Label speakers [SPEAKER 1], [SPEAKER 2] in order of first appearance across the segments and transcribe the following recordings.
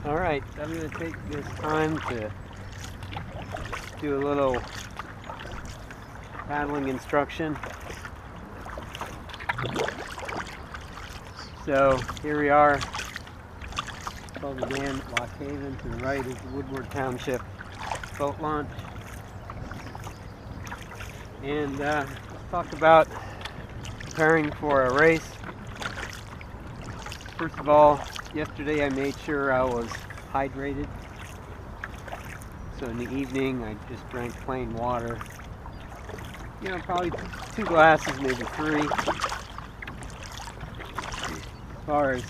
[SPEAKER 1] Alright, I'm going to take this time to do a little paddling instruction. So here we are, called the dam at Lock Haven. To the right is the Woodward Township boat launch. And let's talk about preparing for a race. First of all, yesterday I made sure I was hydrated. So in the evening I just drank plain water. You know, probably 2 glasses, maybe 3. As far as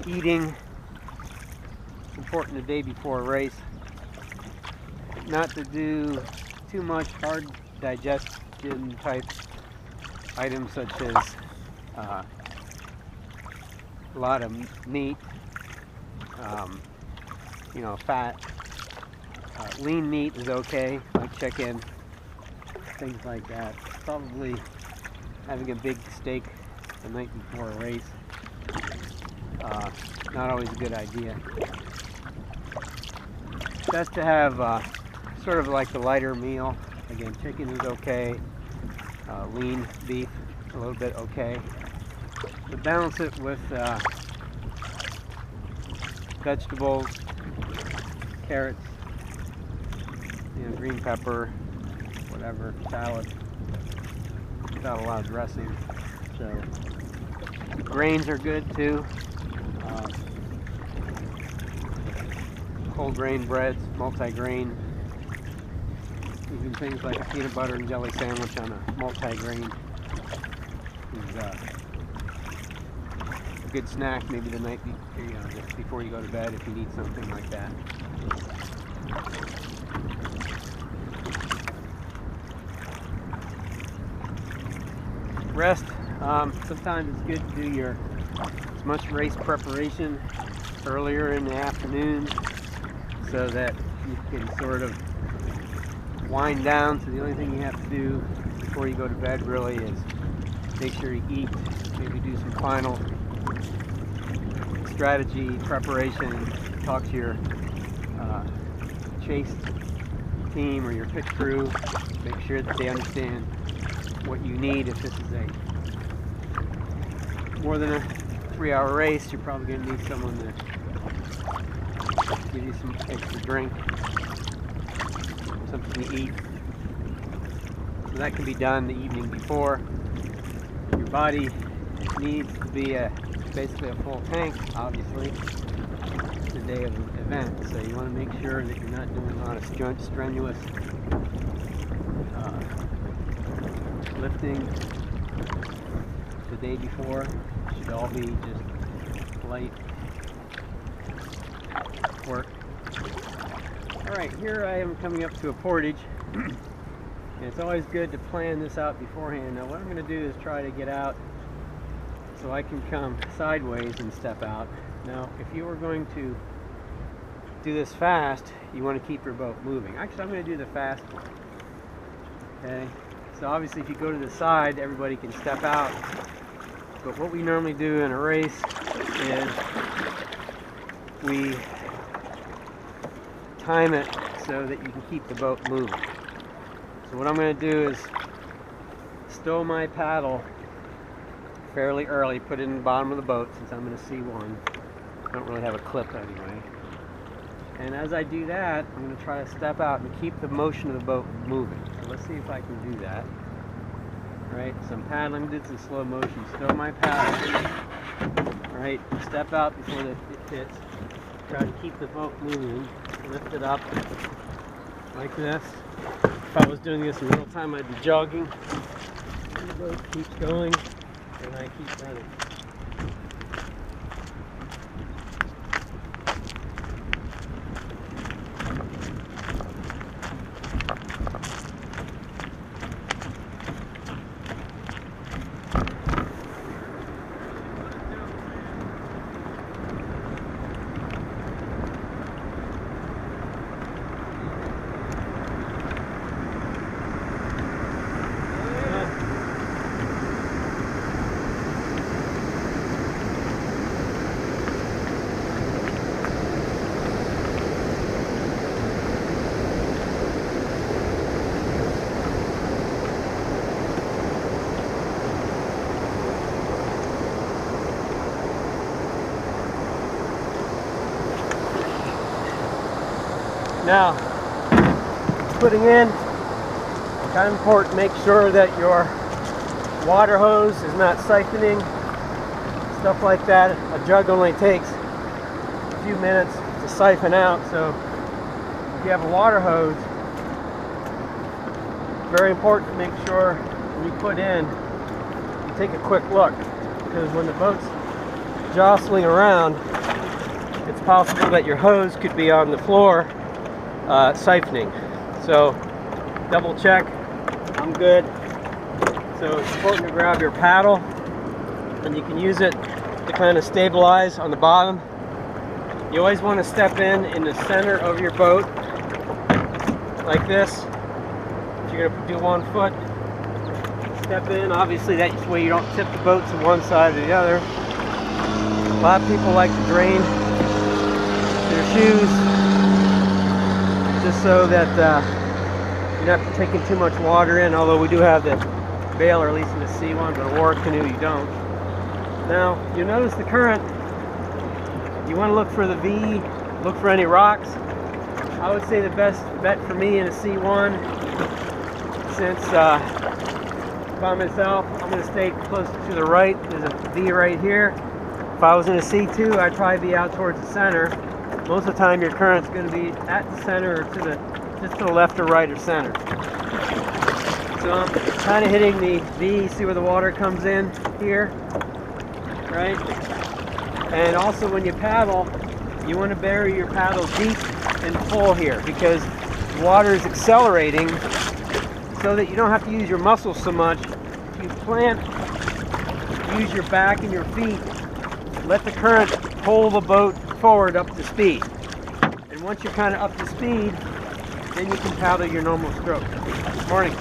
[SPEAKER 1] eating, it's important the day before a race not to do too much hard digestion type items such as a lot of meat, you know, fat. Lean meat is okay, like chicken, things like that. Probably having a big steak the night before a race, not always a good idea. Best to have sort of like the lighter meal. Again, chicken is okay, lean beef a little bit okay, but balance it with vegetables, carrots, green pepper, whatever, salad, without a lot of dressing. So grains are good too. Whole grain breads, multi-grain, even things like a peanut butter and jelly sandwich on a multi-grain is a good snack, maybe the night just before you go to bed if you need something like that. Rest. Sometimes it's good to do as much race preparation earlier in the afternoon so that you can sort of wind down. So the only thing you have to do before you go to bed really is make sure you eat, maybe do some final strategy preparation, talk to your chase team or your pit crew, make sure that they understand what you need. If this is more than a 3-hour race, you're probably going to need someone to give you some extra drink, something to eat. So that can be done the evening before. Your body needs to be basically a full tank, obviously. It's a day of an event, so you want to make sure that you're not doing a lot of strenuous lifting the day before. It should all be just light work. Alright, here I am coming up to a portage. And it's always good to plan this out beforehand. Now what I'm going to do is try to get out so I can come sideways and step out. Now if you were going to do this fast, you want to keep your boat moving. Actually, I'm going to do the fast one. Okay, so obviously if you go to the side, everybody can step out. But what we normally do in a race is we time it so that you can keep the boat moving. So what I'm going to do is stow my paddle fairly early, put it in the bottom of the boat since I'm in a C1. I don't really have a clip anyway. And as I do that, I'm going to try to step out and keep the motion of the boat moving. So let's see if I can do that. Alright, so I'm paddling, did some slow motion, stow my paddle. Alright, step out before it hits. Try to keep the boat moving. Lift it up like this. If I was doing this in real time, I'd be jogging. And the boat keeps going, and I keep running. Now, putting in, kind of important, make sure that your water hose is not siphoning, stuff like that. A jug only takes a few minutes to siphon out, so if you have a water hose, very important to make sure when you put in, you take a quick look, because when the boat's jostling around, it's possible that your hose could be on the floor siphoning. So double check, I'm good. So it's important to grab your paddle, and you can use it to kind of stabilize on the bottom. You always want to step in the center of your boat like this. If You're going to do 1 foot, step in. Obviously that's way you don't tip the boat to one side or the other. A lot of people like to drain their shoes just so that you're not taking too much water in, although we do have the bail, or at least in the C1, but a war canoe you don't. Now, you'll notice the current. You want to look for the V, look for any rocks. I would say the best bet for me in a C1, since by myself, I'm going to stay close to the right. There's a V right here. If I was in a C2, I'd probably be out towards the center. Most of the time your current's going to be at the center, or to the, just to the left or right or center. So I'm kind of hitting the V, see where the water comes in here, right? And also when you paddle, you want to bury your paddle deep and full here, because the water is accelerating so that you don't have to use your muscles so much. If you plant, use your back and your feet, let the current pull the boat forward up to speed. And once you're kind of up to speed, then you can paddle your normal stroke. Good morning.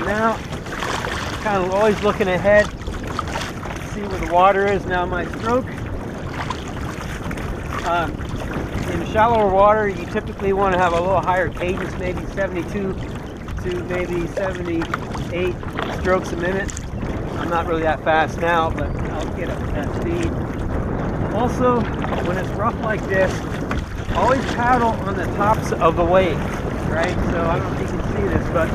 [SPEAKER 1] Now, kind of always looking ahead, see where the water is. Now my stroke, in shallower water, you typically want to have a little higher cadence, maybe 72 to maybe 78 strokes a minute. I'm not really that fast now, but I'll get up to that speed. Also, when it's rough like this, always paddle on the tops of the waves, right? So I don't know if you can see this, but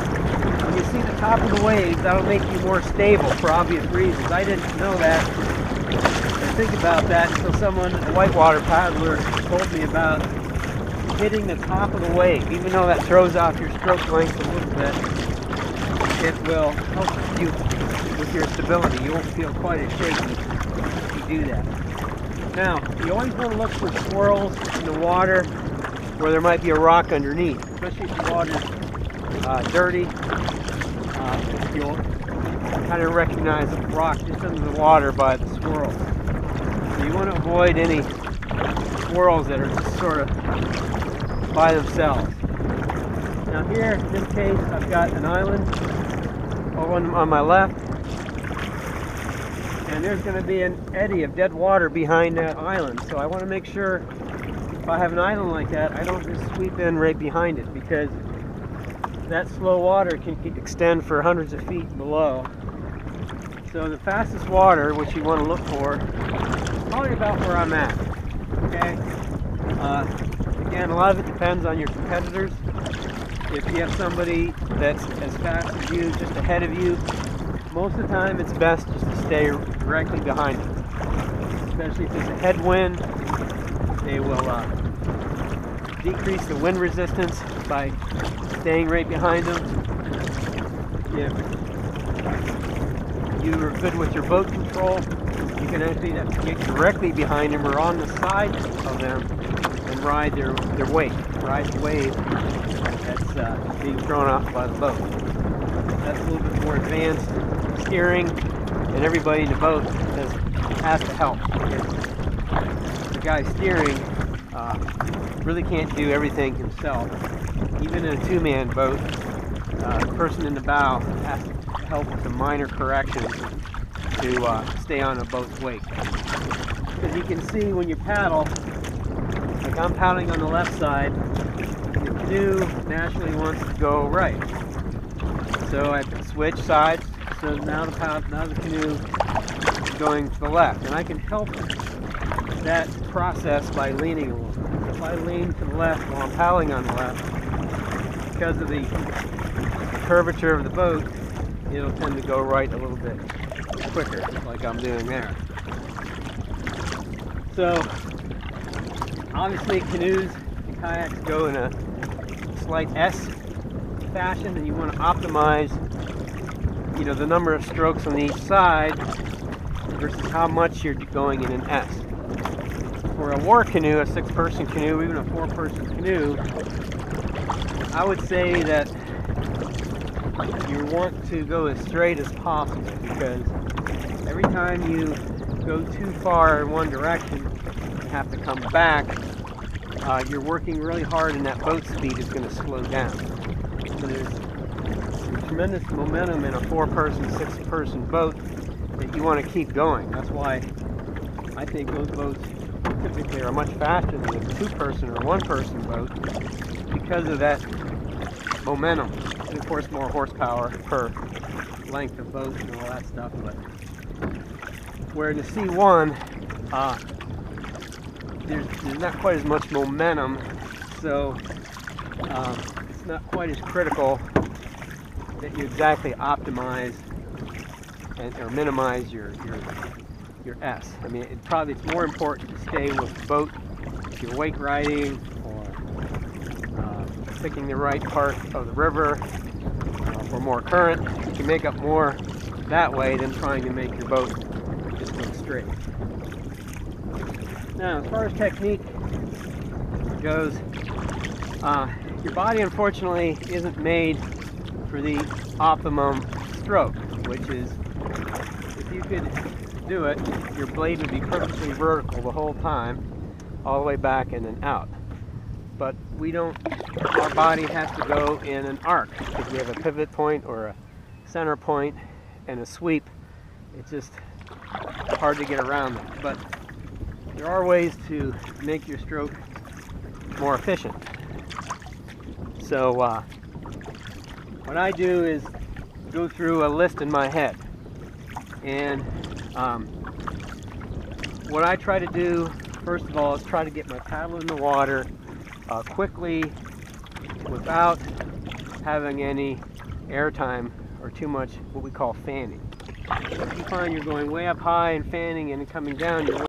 [SPEAKER 1] when you see the top of the waves, that'll make you more stable for obvious reasons. I didn't know that or think about that until someone, a whitewater paddler, told me about hitting the top of the wave. Even though that throws off your stroke length a little bit, it will help you with your stability. You won't feel quite as shaky if you do that. Now, you always want to look for swirls in the water where there might be a rock underneath, especially if the water's dirty. You'll kind of recognize a rock just under the water by the swirls. So you want to avoid any swirls that are just sort of by themselves. Now here, in this case, I've got an island on my left, and there's going to be an eddy of dead water behind that island. So I want to make sure if I have an island like that, I don't just sweep in right behind it, because that slow water can extend for hundreds of feet below. So the fastest water, which you want to look for, is probably about where I'm at. Okay. Again, a lot of it depends on your competitors. If you have somebody that's as fast as you, just ahead of you, most of the time it's best just to stay directly behind them. Especially if there's a headwind, they will decrease the wind resistance by staying right behind them. If you're good with your boat control, you can actually get directly behind them or on the side of them and ride their wake, ride the wave that's being thrown off by the boat. That's a little bit more advanced steering, and everybody in the boat has to help. The guy steering really can't do everything himself. Even in a two-man boat, the person in the bow has to help with the minor corrections to stay on a boat's wake. As you can see when you paddle, like I'm paddling on the left side, the canoe naturally wants to go right. So I switch sides, so now the canoe is going to the left. And I can help that process by leaning a little bit. If I lean to the left while I'm paddling on the left, because of the curvature of the boat, it'll tend to go right a little bit quicker, like I'm doing there. So, obviously canoes and kayaks go in a slight S fashion, and you want to optimize, the number of strokes on each side versus how much you're going in an S. For a war canoe, a 6-person canoe, even a 4-person canoe, I would say that you want to go as straight as possible, because every time you go too far in one direction, you have to come back you're working really hard and that boat speed is going to slow down. So there's tremendous momentum in a 4-person, 6-person boat that you want to keep going. That's why I think those boats typically are much faster than a 2-person or 1-person boat, because of that momentum. And of course more horsepower per length of boat and all that stuff. But where in the C1, there's not quite as much momentum, so it's not quite as critical that you exactly optimize or minimize your S. I mean, it's more important to stay with the boat if you're wake riding or picking the right part of the river for more current. You can make up more that way than trying to make your boat just go straight. Now, as far as technique goes, your body unfortunately isn't made for the optimum stroke, which is, if you could do it, your blade would be perfectly vertical the whole time, all the way back and then out. But we don't, our body has to go in an arc, because we have a pivot point or a center point and a sweep. It's just hard to get around them. But there are ways to make your stroke more efficient. So what I do is go through a list in my head, and what I try to do first of all is try to get my paddle in the water quickly without having any airtime or too much what we call fanning. So if you find you're going way up high and fanning and coming down, you're